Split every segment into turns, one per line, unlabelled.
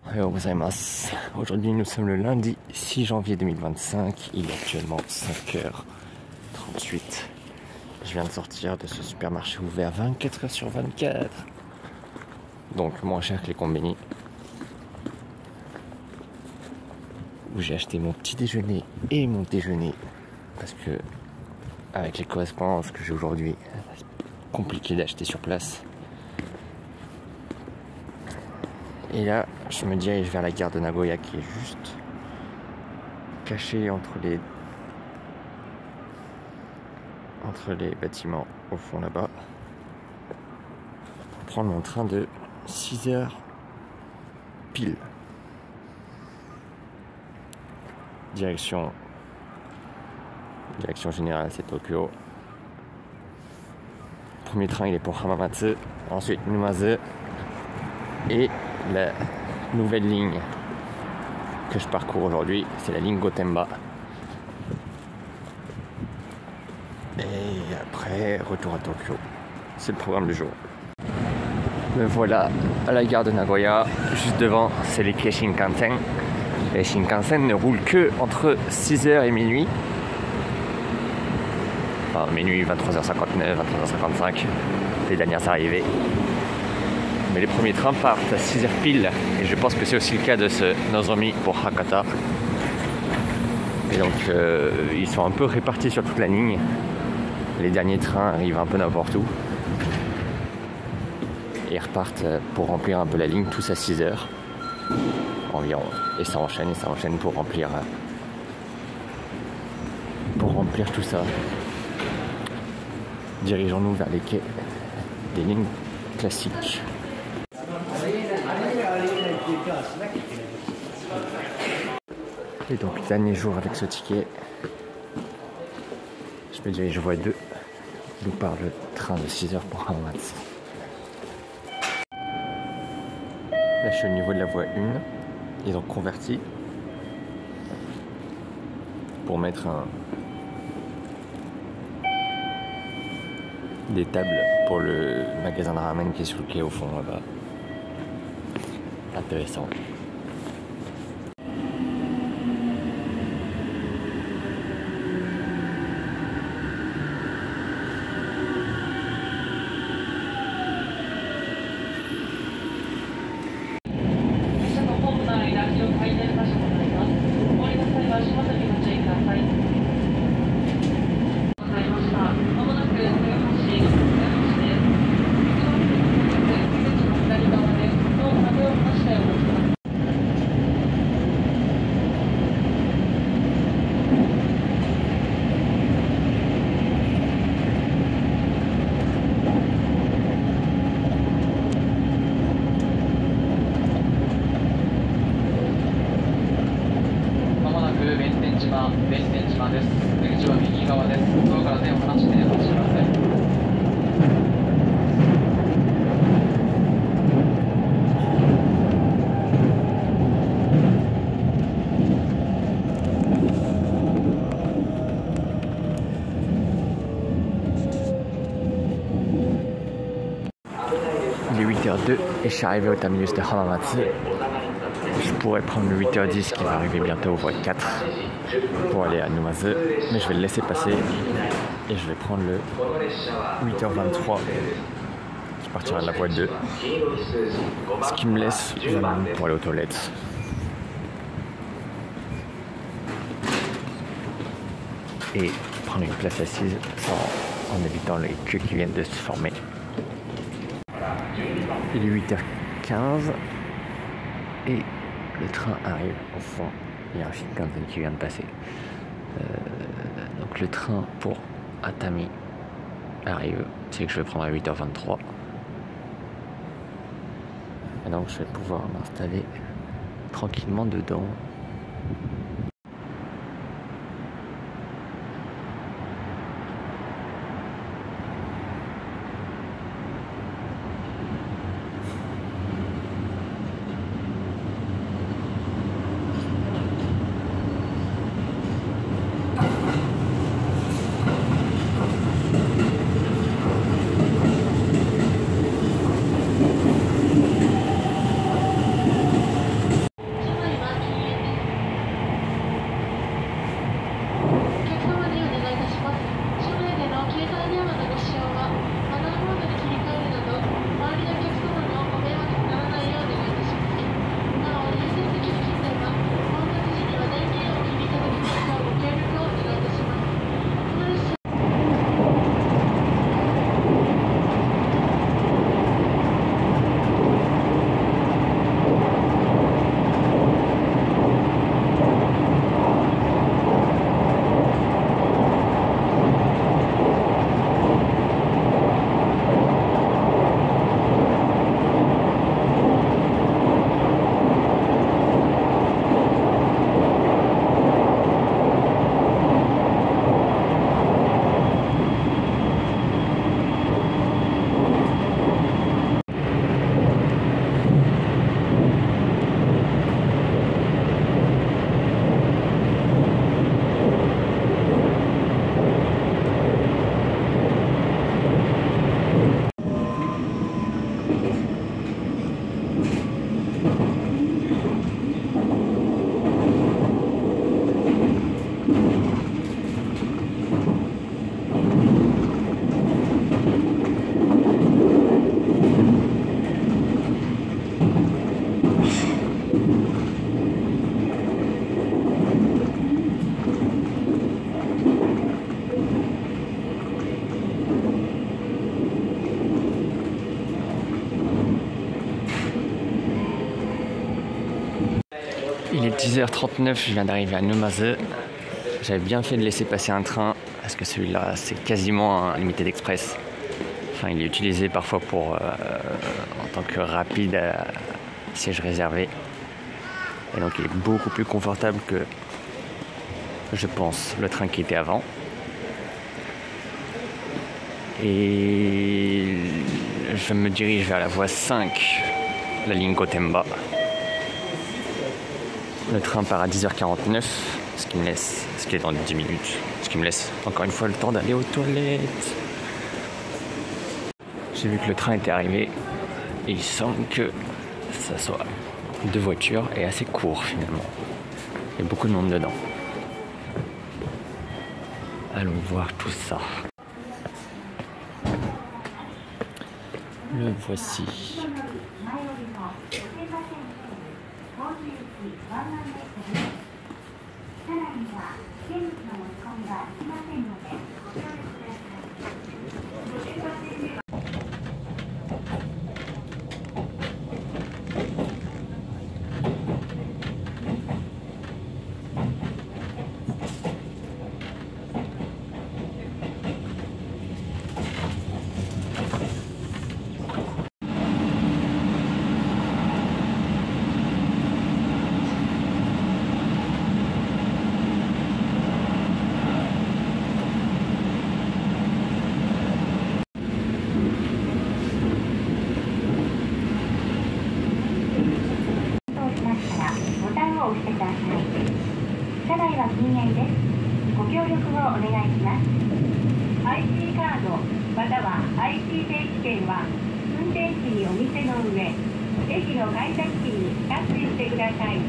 Ohayou gozaimasu. Aujourd'hui nous sommes le lundi 6 janvier 2025, il est actuellement 5h38. Je viens de sortir de ce supermarché ouvert 24h sur 24. Donc moins cher que les combini. Où j'ai acheté mon petit déjeuner et mon déjeuner. Parce que avec les correspondances que j'ai aujourd'hui, c'est compliqué d'acheter sur place. Et là, je me dirige vers la gare de Nagoya qui est juste cachée entre les bâtiments au fond là-bas. Pour prendre mon train de 6h pile. Direction générale, c'est Tokyo. Premier train, il est pour Hamamatsu. Ensuite, Numazu. Et la nouvelle ligne que je parcours aujourd'hui, c'est la ligne Gotemba. Et après, retour à Tokyo. C'est le programme du jour. Me voilà à la gare de Nagoya. Juste devant, c'est les quais Shinkansen. Les Shinkansen ne roulent que entre 6h et minuit. Enfin, minuit, 23h59, 23h55. Les dernières arrivées. Mais les premiers trains partent à 6h pile. Et je pense que c'est aussi le cas de ce Nozomi pour Hakata. Et donc, ils sont un peu répartis sur toute la ligne. Les derniers trains arrivent un peu n'importe où. Et ils repartent pour remplir un peu la ligne, tous à 6h environ. Et ça enchaîne pour remplir tout ça. Dirigeons-nous vers les quais des lignes classiques. Et donc, dernier jour avec ce ticket. Je me dirige voie 2, d'où part le train de 6h pour Hamamatsu. Là, je suis au niveau de la voie 1. Ils ont converti pour mettre des tables pour le magasin de ramen qui est sur le quai au fond là-bas. Intéressant. Il est 8h02 et je suis arrivé au terminus de Hamamatsu. Je pourrais prendre le 8h10 qui va arriver bientôt au voie 4 pour aller à Numazu, mais je vais le laisser passer et je vais prendre le 8h23 qui partira de la voie 2, ce qui me laisse 20 minutes pour aller aux toilettes. Et prendre une place assise en évitant les queues qui viennent de se former. Il est 8h15 et le train arrive au fond. Il y a un Shinkansen qui vient de passer. Donc le train pour Atami arrive. C'est que je vais prendre à 8h23. Et donc je vais pouvoir m'installer tranquillement dedans. Il est 10h39, je viens d'arriver à Numazu. J'avais bien fait de laisser passer un train parce que celui-là c'est quasiment un Limited Express. Enfin, il est utilisé parfois pour en tant que rapide siège réservé. Et donc il est beaucoup plus confortable que, je pense, le train qui était avant. Et je me dirige vers la voie 5, la ligne Gotemba. Le train part à 10h49, ce qui me laisse, ce qui est dans 10 minutes, ce qui me laisse encore une fois le temps d'aller aux toilettes. J'ai vu que le train était arrivé et il semble que ça soit 2 voitures et assez court finalement. Il y a beaucoup de monde dedans. Allons voir tout ça. Le voici.
IC カードまたは IC 定期券は運転士にお見せの上、駅の改札機にタッチしてください。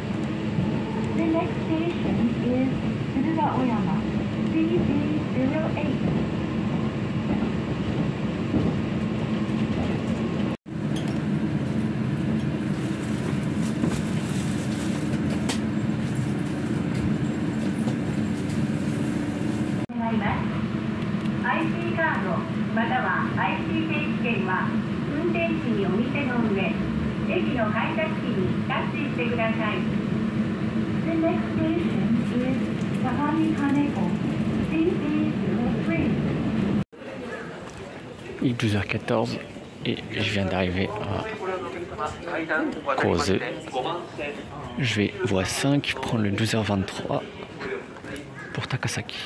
The next station is Tsuruga Oyama, CC08. IC カードまたは IC 定期券は運転士にお見せの上、駅の改札機にタッチしてください。The next station is Sagami Kaneko, CC03.
Il est 12h14 et je viens d'arriver à Kozu. Je vais voie 5 prendre le 12h23 pour Takasaki.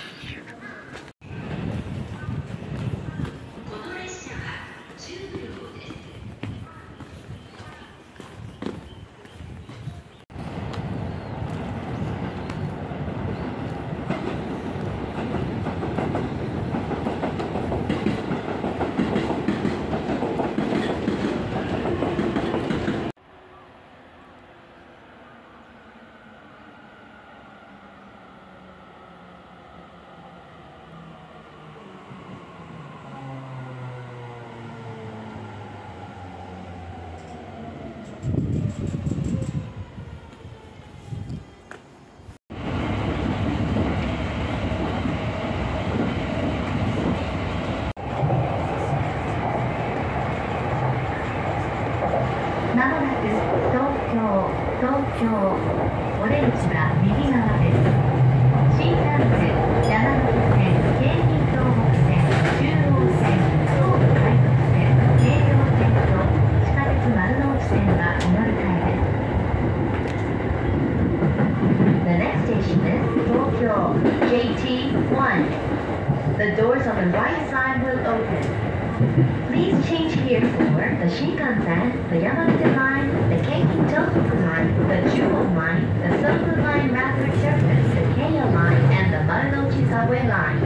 The doors on the right side will open. Please change here for the Shinkansen, the Yamanote Line, the Keiki Tohoku Line, the Chuo Line, the Soku Line Rapid Surface, the Keio Line, and the Marunouchi Subway Line.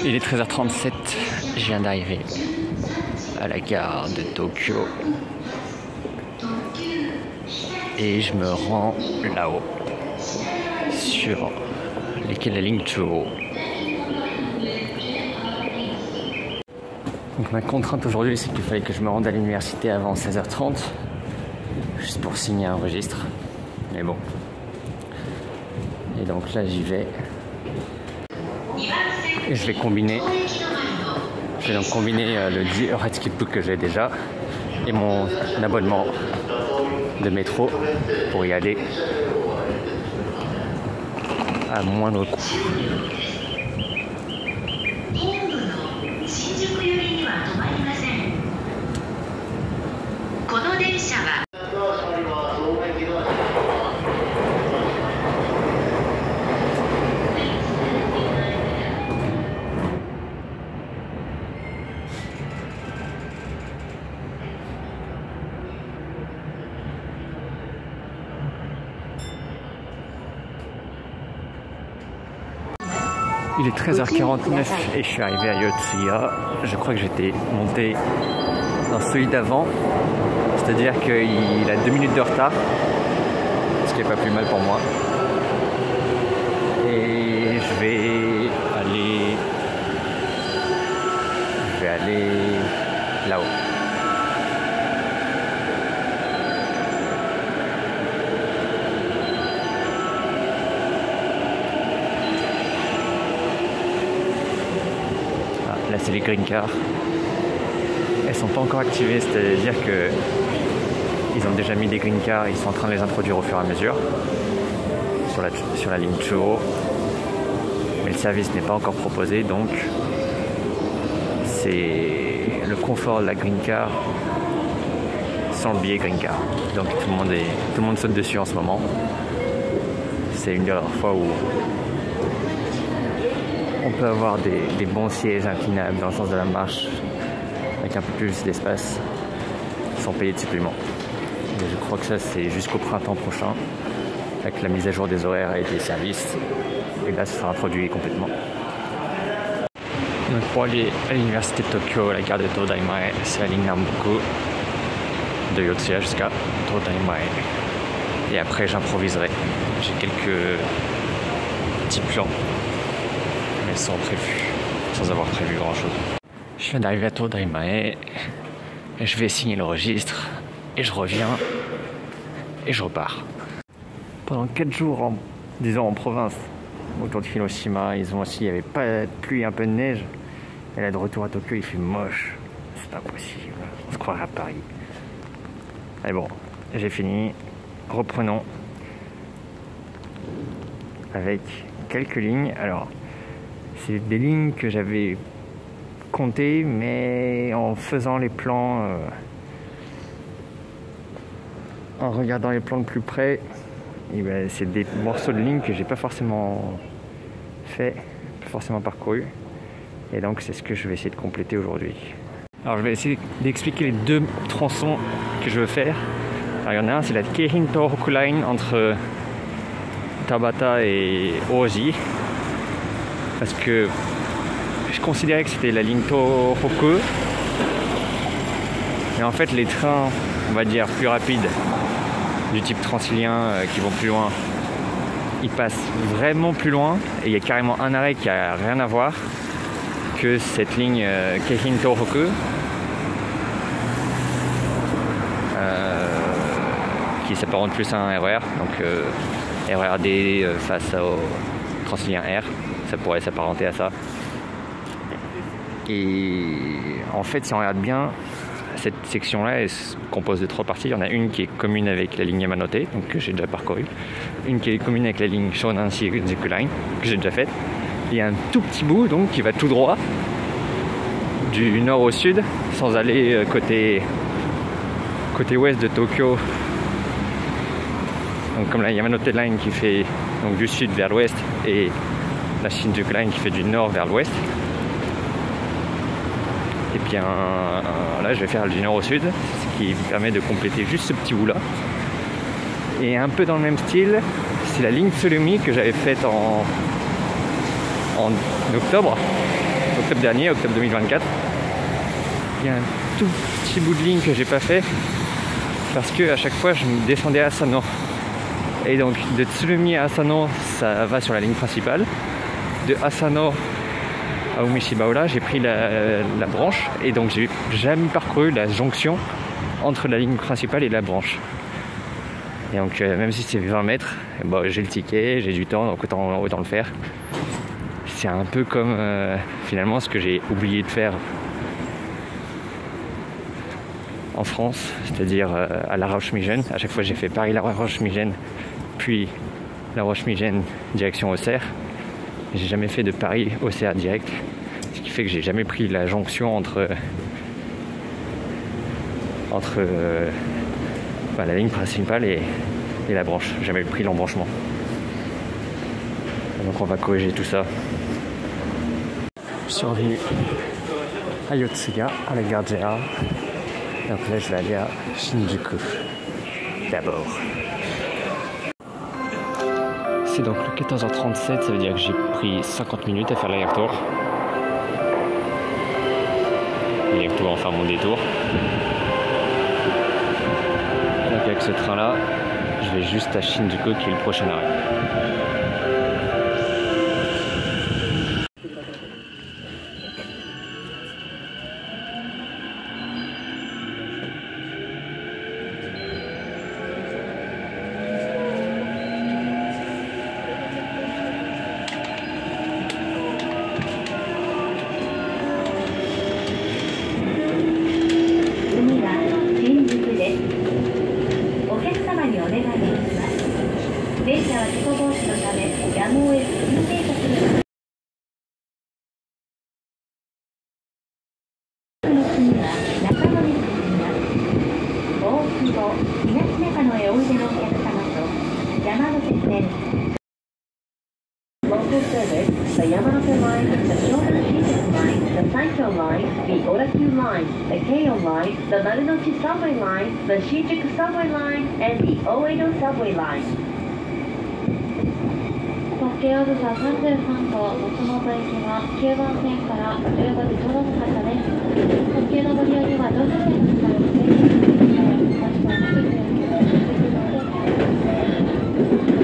Il est 13h37, je viens d'arriver à la gare de Tokyo et je me rends là-haut sur les quais de la ligne Chuo. Donc ma contrainte aujourd'hui, c'est qu'il fallait que je me rende à l'université avant 16h30, juste pour signer un registre. Mais bon. Et donc là, j'y vais. Et je vais combiner. Je vais donc combiner le Red Skipbook que j'ai déjà et mon abonnement de métro pour y aller à moindre coût. Il est 13h49 et je suis arrivé à Yotsuya. Je crois que j'étais monté dans celui d'avant, c'est-à-dire qu'il a 2 minutes de retard, ce qui n'est pas plus mal pour moi. Et je vais aller là-haut. Là c'est les green cars. Elles sont pas encore activées, c'est-à-dire que ils ont déjà mis des green cars, ils sont en train de les introduire au fur et à mesure sur la ligne Chuo. Mais le service n'est pas encore proposé, donc c'est le confort de la green car sans le billet green car. Donc tout le monde saute dessus en ce moment. C'est une des rares fois où on peut avoir des bons sièges inclinables dans le sens de la marche avec un peu plus d'espace sans payer de supplément. Et je crois que ça c'est jusqu'au printemps prochain avec la mise à jour des horaires et des services. Et là ça sera introduit complètement. Donc pour aller à l'université de Tokyo, la gare de Todaimae, c'est la ligne Nambuku de Yotsuya jusqu'à Todaimae. Et après j'improviserai. J'ai quelques petits plans. Sans avoir prévu grand chose. Je viens d'arriver à Todaimae et je vais signer le registre et je reviens et je repars. Pendant 4 jours en province autour de Hiroshima, il y avait pas de pluie, un peu de neige, et là de retour à Tokyo il fait moche, c'est pas possible, on se croirait à Paris. Allez bon, j'ai fini, reprenons avec quelques lignes. Alors c'est des lignes que j'avais comptées, mais en faisant les plans, en regardant les plans de plus près, et ben, c'est des morceaux de lignes que j'ai pas forcément fait, pas forcément parcouru. Et donc c'est ce que je vais essayer de compléter aujourd'hui. Alors je vais essayer d'expliquer les 2 tronçons que je veux faire. Alors il y en a un, c'est la Keihin Tohoku Line entre Tabata et Oji. Parce que je considérais que c'était la ligne Tohoku, mais en fait les trains, on va dire plus rapides, du type transilien qui vont plus loin, ils passent vraiment plus loin et il y a carrément un arrêt qui a rien à voir que cette ligne Keihin Tohoku qui s'apparente plus à un RER, donc RERD face au transilien R. Ça pourrait s'apparenter à ça. Et en fait, si on regarde bien, cette section-là, elle se compose de 3 parties. Il y en a une qui est commune avec la ligne Yamanote, donc que j'ai déjà parcourue. Une qui est commune avec la ligne Shonan Shinjuku Line, que j'ai déjà faite. Il y a un tout petit bout, donc, qui va tout droit, du nord au sud, sans aller côté ouest de Tokyo. Donc comme la Yamanote Line qui fait donc, du sud vers l'ouest, et la Shinjuku Line qui fait du nord vers l'ouest. Et bien là je vais faire du nord au sud, ce qui me permet de compléter juste ce petit bout là. Et un peu dans le même style, c'est la ligne Tsurumi que j'avais faite en octobre dernier, octobre 2024. Il y a un tout petit bout de ligne que j'ai pas fait parce que à chaque fois je me descendais à Asano. Et donc de Tsurumi à Asano, ça va sur la ligne principale. De Asano à Umeshibaura, j'ai pris la branche et donc j'ai jamais parcouru la jonction entre la ligne principale et la branche. Et donc même si c'est 20 mètres, bon, j'ai le ticket, j'ai du temps, donc autant le faire. C'est un peu comme finalement ce que j'ai oublié de faire en France, c'est-à-dire à La Roche-Migène. À chaque fois j'ai fait Paris-La Roche-Migène, puis La Roche-Migène direction Auxerre. J'ai jamais fait de Paris-Auxerre direct, ce qui fait que j'ai jamais pris la jonction entre la ligne principale et la branche. J'ai jamais pris l'embranchement. Donc on va corriger tout ça. Je suis revenu à Yotsuga, à la gare JR. Donc là je vais aller à Shinjuku d'abord. C'est donc le 14h37, ça veut dire que j'ai pris 50 minutes à faire l'aller-retour. L'aller-retour, enfin mon détour. Donc avec ce train là, je vais juste à Shinjuku qui est le prochain arrêt.
Local service, the Yamanote Line, the Shonan Shinjuku Line, the Saito Line, the Odakyu Line, the Keio Line, the Marunouchi Subway Line, the Shinjuku Subway Line, and the Oedo Subway Line. 特急あずさ33号松本行きは9番線から15時ちょうどの方です。特急のご利用には乗車券の使いをして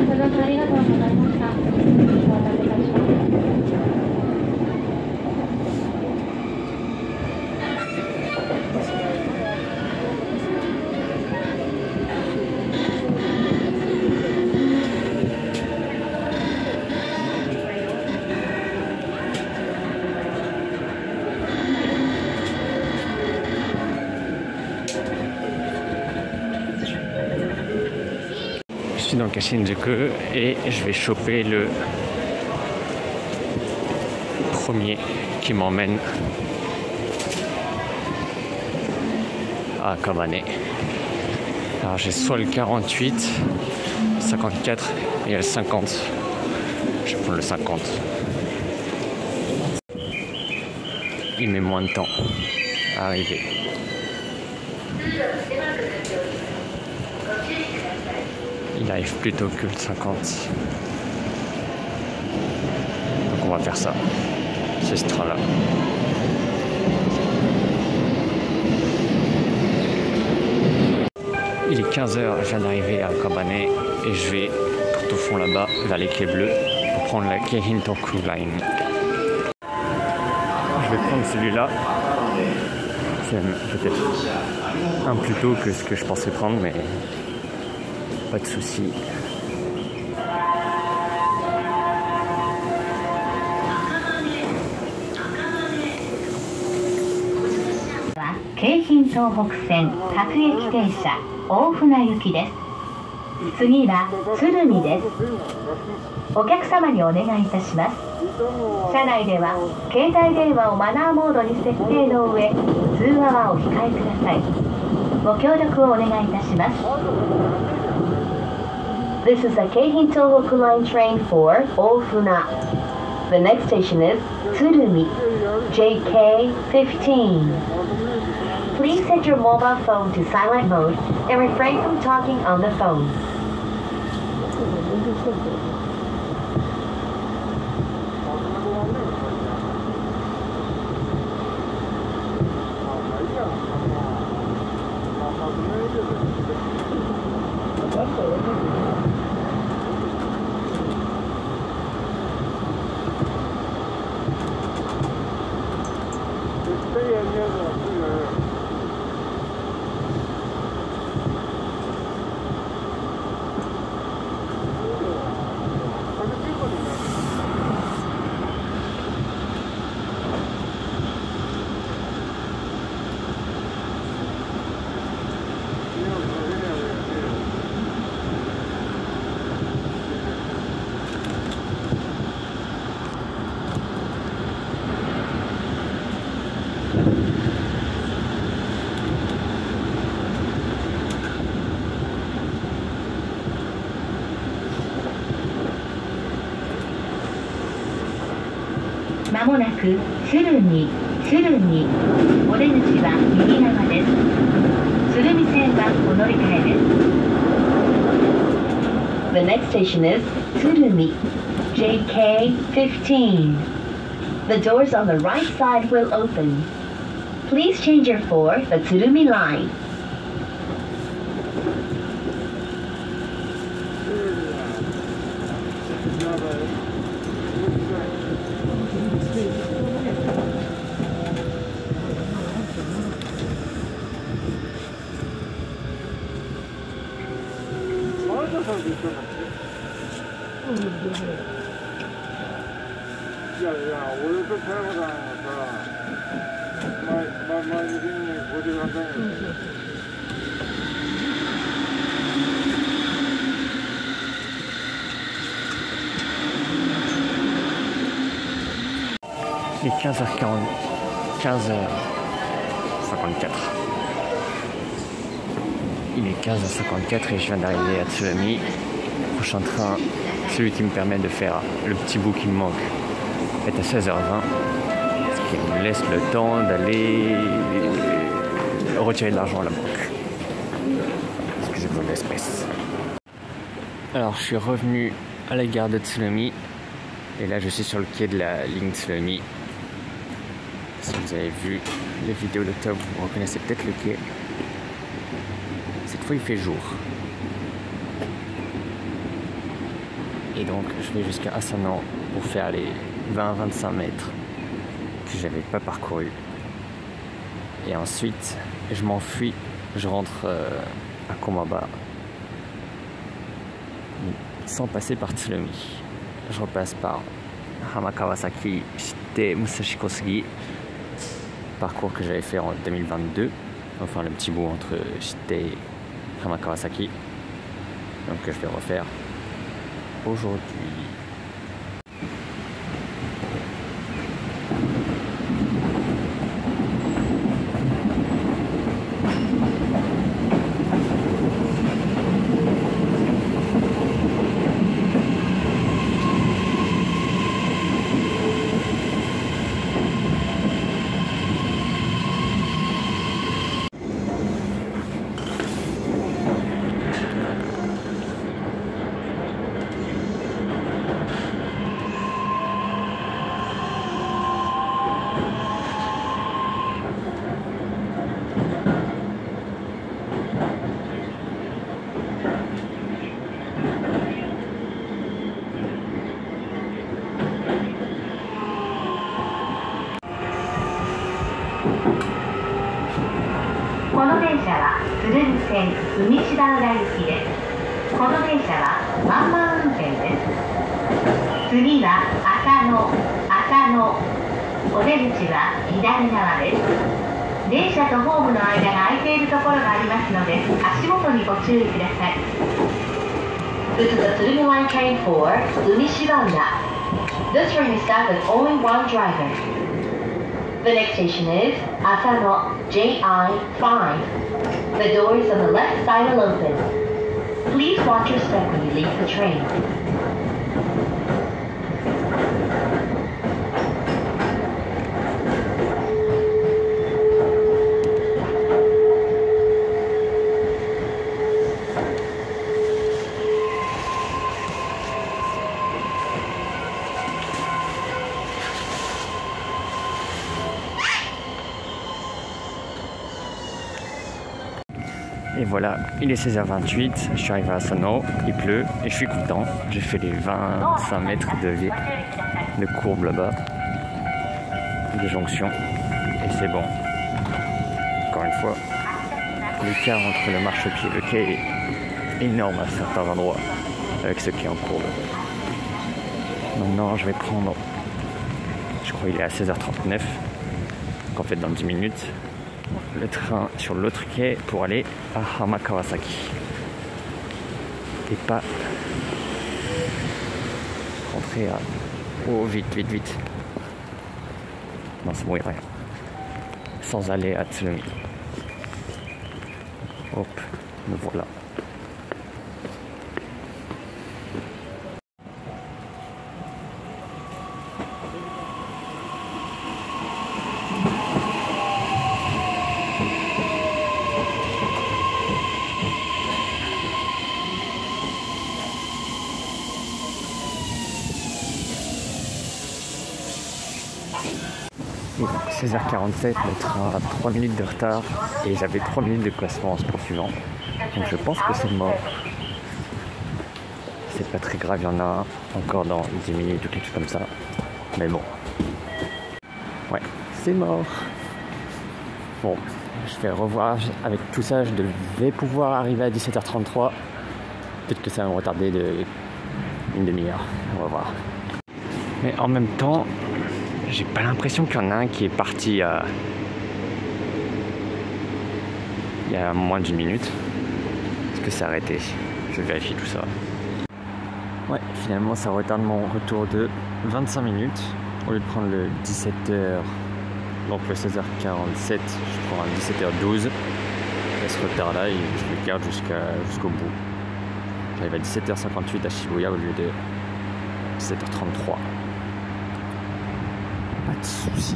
ご乗車ありがとうございました。お待たせいたします。
Je suis donc à Shinjuku et je vais choper le premier qui m'emmène à Kabane. Alors j'ai soit le 48, 54 et le 50. Je vais prendre le 50. Il met moins de temps à arriver. Il arrive plus tôt que le 50. Donc on va faire ça. C'est ce train là. Il est 15h, je viens d'arriver à Kabane et je vais tout au fond là-bas vers les quais bleus pour prendre la Keihintoku Line. Je vais prendre celui-là. C'est peut-être un plus tôt que ce que je pensais prendre, mais pas de souci.
Keihin Tohoku Sen 各駅停車大船行きです。次は鶴見です。お客様にお願いいたします。車内では携帯電話をマナーモードに設定の上、通話はお控えください。ご協力をお願いいたします。This is a Keihin Tohoku Line train for Ofuna. The next station is Tsurumi, JK15. Please set your mobile phone to silent mode and refrain from talking on the phone. く鶴見、鶴見。お出口は右側です。鶴見線はお乗り換えです。The next station is Tsurumi, JK15. The doors on the right side will open. Please change your for the Tsurumi line.
Il est 15h40, 15h54. Il est 15h54 et je viens d'arriver à Tsurumi. Prochain train, celui qui me permet de faire le petit bout qui me manque, est à 16h20. Ce qui me laisse le temps d'aller retirer de l'argent à la banque. Parce que j'ai besoin d'espèces. Alors je suis revenu à la gare de Tsurumi. Et là je suis sur le quai de la ligne Tsurumi. Si vous avez vu les vidéos d'octobre, vous reconnaissez peut-être le quai. Cette fois il fait jour. Et donc je vais jusqu'à Asano pour faire les 20-25 mètres que j'avais pas parcouru. Et ensuite je m'enfuis, je rentre à Komaba sans passer par Tsurumi. Je repasse par Hamakawasaki, Shite, Musashi Kosugi, parcours que j'avais fait en 2022, enfin le petit bout entre Shite et Hamakawasaki, donc que je vais refaire aujourd'hui. This is the Tsurumi Line train for Umishibanda. This train is staffed with only one driver. The next station is Asano JI5. The doors on the left side will open. Please watch your step when you leave the train. Et voilà, il est 16h28, je suis arrivé à Asano, il pleut et je suis content. J'ai fait les 25 mètres de courbe là-bas, de jonction, et c'est bon. Encore une fois, l'écart entre le marchepied et le quai est énorme à certains endroits avec ce quai en courbe. Maintenant, je vais prendre, je crois qu'il est à 16h39, donc en fait dans 10 minutes, le train sur l'autre quai pour aller à Hamakawasaki et pas rentrer à... Oh vite non c'est bon, il y a rien sans aller à Tsurumi. Hop, me voilà. 16h47, le train a 3 minutes de retard et j'avais 3 minutes de classement en ce poursuivant. Donc je pense que c'est mort. C'est pas très grave, il y en a encore dans 10 minutes ou quelque chose comme ça. Mais bon. Ouais, c'est mort. Bon, je vais revoir avec tout ça, je devais pouvoir arriver à 17h33. Peut-être que ça va me retarder une demi-heure, on va voir. Mais en même temps, j'ai pas l'impression qu'il y en a un qui est parti il y a moins d'une minute. Est-ce que c'est arrêté? Je vérifie tout ça. Ouais, finalement ça retarde mon retour de 25 minutes. Au lieu de prendre le 17h, donc le 16h47, je prends un 17h12. Et ce retard là, je le garde jusqu'au bout. J'arrive à 17h58 à Shibuya au lieu de 17h33. Pas de soucis.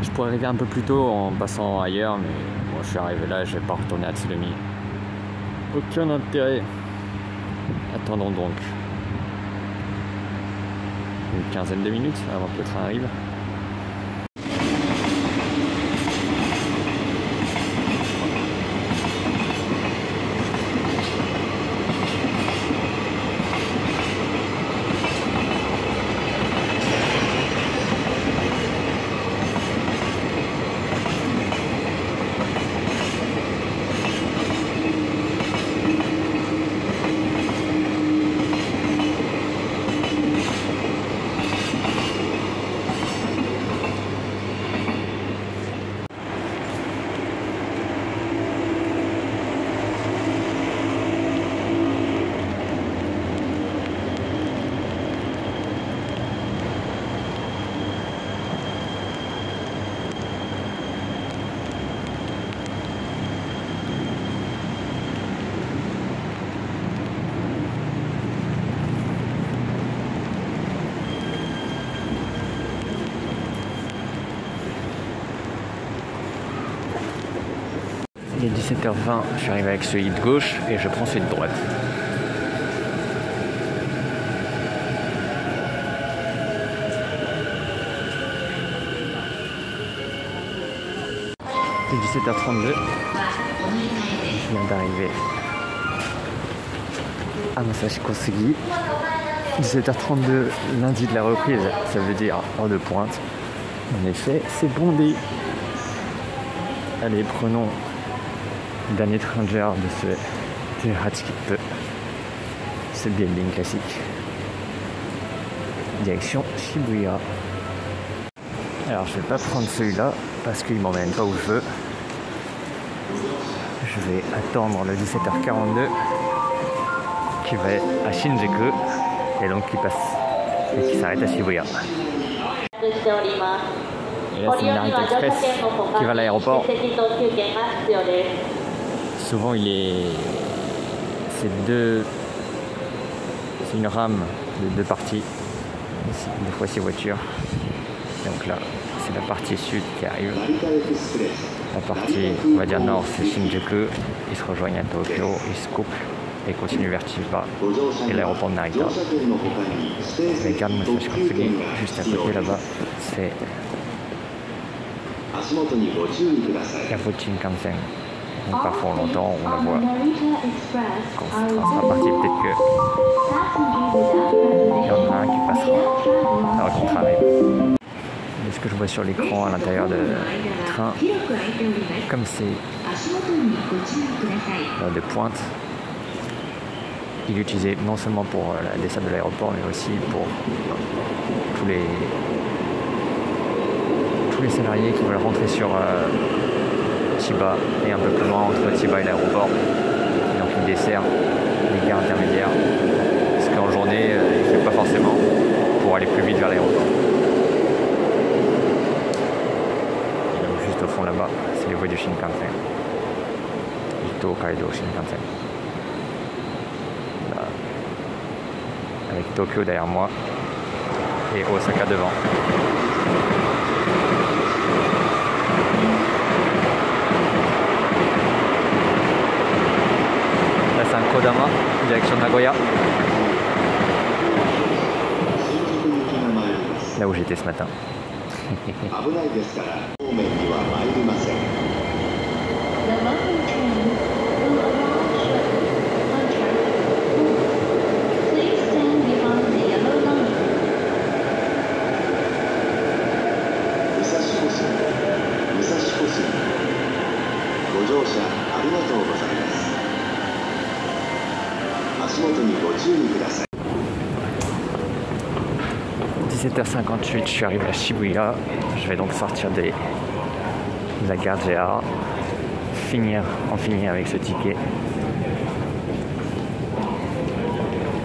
Je pourrais arriver un peu plus tôt en passant ailleurs, mais bon, je suis arrivé là, je vais pas retourner à Tsurumi. Aucun intérêt. Attendons donc une quinzaine de minutes avant que le train arrive. Il est 17h20, je suis arrivé avec celui de gauche et je prends celui de droite. C'est 17h32. Je viens d'arriver à Masashi Kosugi. 17h32, lundi de la reprise, ça veut dire heure de pointe. En effet, c'est bondé. Allez, prenons le dernier train de ce Hachikip, ce building classique. Direction Shibuya. Alors je vais pas prendre celui-là parce qu'il m'emmène pas où je veux. Je vais attendre le 17h42 qui va à Shinjuku et donc qui passe et qui s'arrête à Shibuya. Et là c'est une Narita Express qui va à l'aéroport. Souvent c'est une rame de deux parties, des fois 6 voitures. Donc là c'est la partie sud qui arrive. La partie, on va dire nord, c'est Shinjuku. Ils se rejoignent à Tokyo, ils se coupent et continuent vers Chiba et l'aéroport de Narita. La gare de Masashi Kosugi, juste à côté là-bas, c'est Yafu Shinkansen. Donc parfois longtemps on la voit. Quand ce train sera parti, peut-être qu'il y en a un qui passera alors qu'on travaille. Et ce que je vois sur l'écran à l'intérieur du train, comme c'est de pointe, il est utilisé non seulement pour la desserte de l'aéroport, mais aussi pour tous les salariés qui veulent rentrer sur Chiba et un peu plus loin entre Chiba et l'aéroport. Donc il dessert les gares intermédiaires. Parce qu'en journée, il ne fait pas forcément pour aller plus vite vers l'aéroport. Et donc juste au fond là-bas, c'est les voies du Shinkansen. Du Tokaido Shinkansen. Là. Avec Tokyo derrière moi et Osaka devant. Là c'est un Kodama, direction Nagoya. Là où j'étais ce matin.
危ないですから方面には参りません。
The local train will arrive shortly on track 4. Please stand behind the yellow line.
武蔵小杉ご乗車ありがとうございます。足元にご注意ください。
17h58, je suis arrivé à Shibuya. Je vais donc sortir de la gare JR, en finir avec ce ticket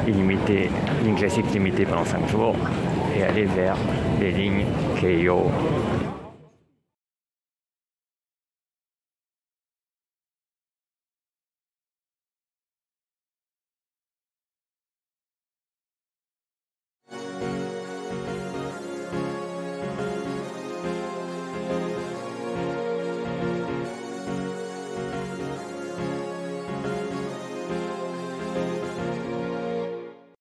illimité, ligne classique limitée pendant 5 jours et aller vers les lignes Keio,